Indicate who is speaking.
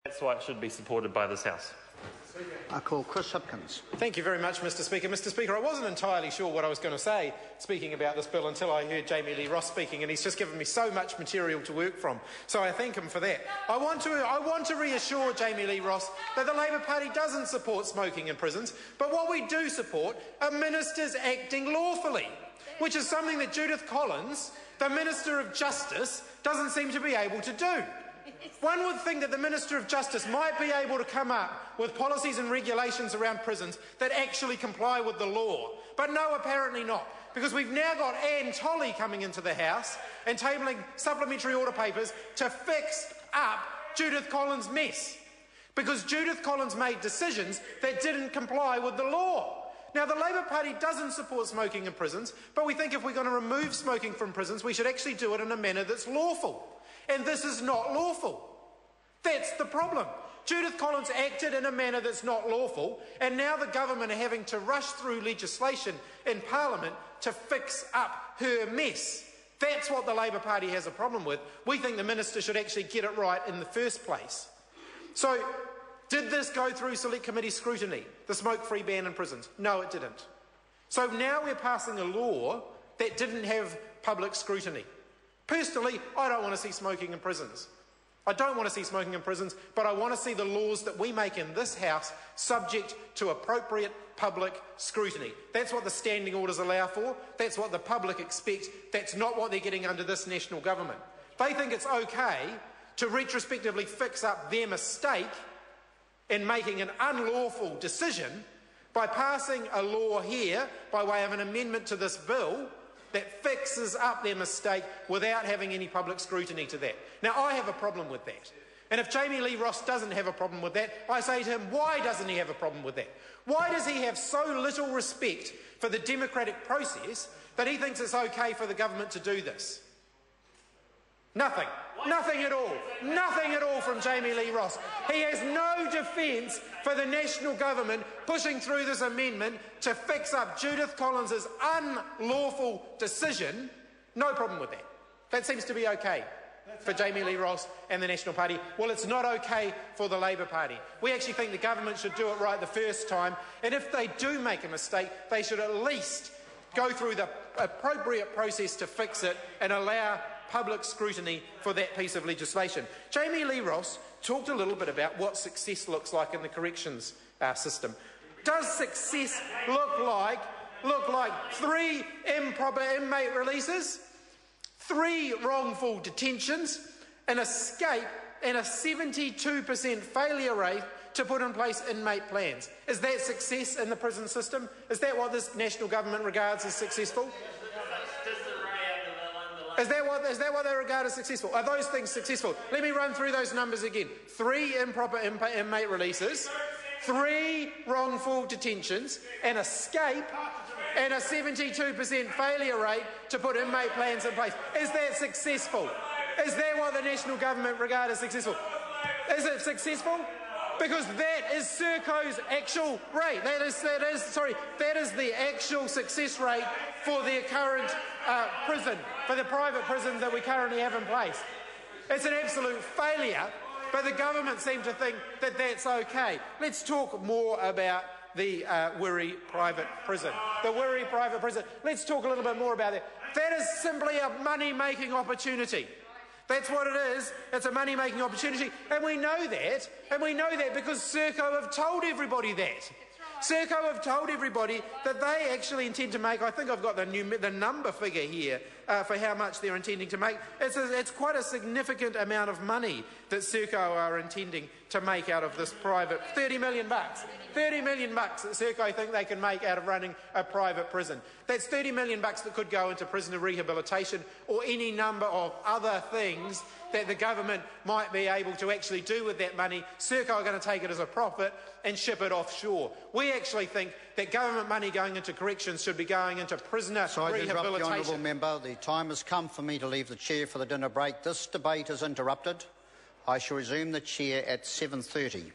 Speaker 1: That's why it should be supported by this House.
Speaker 2: I call Chris Hipkins.
Speaker 3: Thank you very much, Mr Speaker. Mr Speaker, I wasn't entirely sure what I was going to say speaking about this bill until I heard Jamie Lee Ross speaking, and he's just given me so much material to work from. So I thank him for that. I want to reassure Jamie Lee Ross that the Labour Party doesn't support smoking in prisons, but what we do support are ministers acting lawfully, which is something that Judith Collins, the Minister of Justice, doesn't seem to be able to do. One would think that the Minister of Justice might be able to come up with policies and regulations around prisons that actually comply with the law. But no, apparently not, because we've now got Anne Tolley coming into the House and tabling supplementary order papers to fix up Judith Collins' mess, because Judith Collins made decisions that didn't comply with the law. Now, the Labour Party doesn't support smoking in prisons, but we think if we're going to remove smoking from prisons, we should actually do it in a manner that's lawful. And this is not lawful. That's the problem. Judith Collins acted in a manner that's not lawful, and now the government are having to rush through legislation in Parliament to fix up her mess. That's what the Labour Party has a problem with. We think the minister should actually get it right in the first place. So, did this go through Select Committee scrutiny, the smoke-free ban in prisons? No, it didn't. So now we're passing a law that didn't have public scrutiny. Personally, I don't want to see smoking in prisons. I don't want to see smoking in prisons, but I want to see the laws that we make in this House subject to appropriate public scrutiny. That's what the standing orders allow for. That's what the public expect. That's not what they're getting under this national government. They think it's okay to retrospectively fix up their mistake in making an unlawful decision by passing a law here by way of an amendment to this bill that fixes up their mistake without having any public scrutiny to that. Now, I have a problem with that. And if Jamie Lee Ross doesn't have a problem with that, I say to him, why doesn't he have a problem with that? Why does he have so little respect for the democratic process that he thinks it's okay for the government to do this? Nothing. Nothing at all. Nothing at all from Jamie Lee Ross. He has no defence for the national government pushing through this amendment to fix up Judith Collins' unlawful decision. No problem with that. That seems to be okay for Jamie Lee Ross and the National Party. Well, it's not okay for the Labour Party. We actually think the government should do it right the first time, and if they do make a mistake, they should at least go through the appropriate process to fix it and allow public scrutiny for that piece of legislation. Jamie Lee Ross talked a little bit about what success looks like in the corrections system. Does success look like 3 improper inmate releases, 3 wrongful detentions, an escape, and a 72% failure rate to put in place inmate plans? Is that success in the prison system? Is that what this national government regards as successful? Is that what they regard as successful? Are those things successful? Let me run through those numbers again. 3 improper inmate releases, 3 wrongful detentions, an escape, and a 72% failure rate to put inmate plans in place. Is that successful? Is that what the national government regard as successful? Is it successful? Because that is Serco's actual rate. That is the actual success rate for their current prison, for the private prisons that we currently have in place. It's an absolute failure, but the government seem to think that that's okay. Let's talk more about the Wiri private prison. The Wiri private prison. Let's talk a little bit more about that. That is simply a money-making opportunity. That's what it is. It's a money-making opportunity. And we know that. And we know that because Serco have told everybody that. Serco have told everybody that they actually intend to make, I think I've got the number figure here for how much they're intending to make. It's quite a significant amount of money that Serco are intending to make out of this private, $30 million. $30 million that Serco think they can make out of running a private prison. That's $30 million that could go into prisoner rehabilitation or any number of other things that the government might be able to actually do with that money. Serco are going to take it as a profit and ship it offshore. We actually think that government money going into corrections should be going into prisoner rehabilitation.
Speaker 2: To interrupt the honourable member. The time has come for me to leave the chair for the dinner break. This debate is interrupted. I shall resume the chair at 7:30.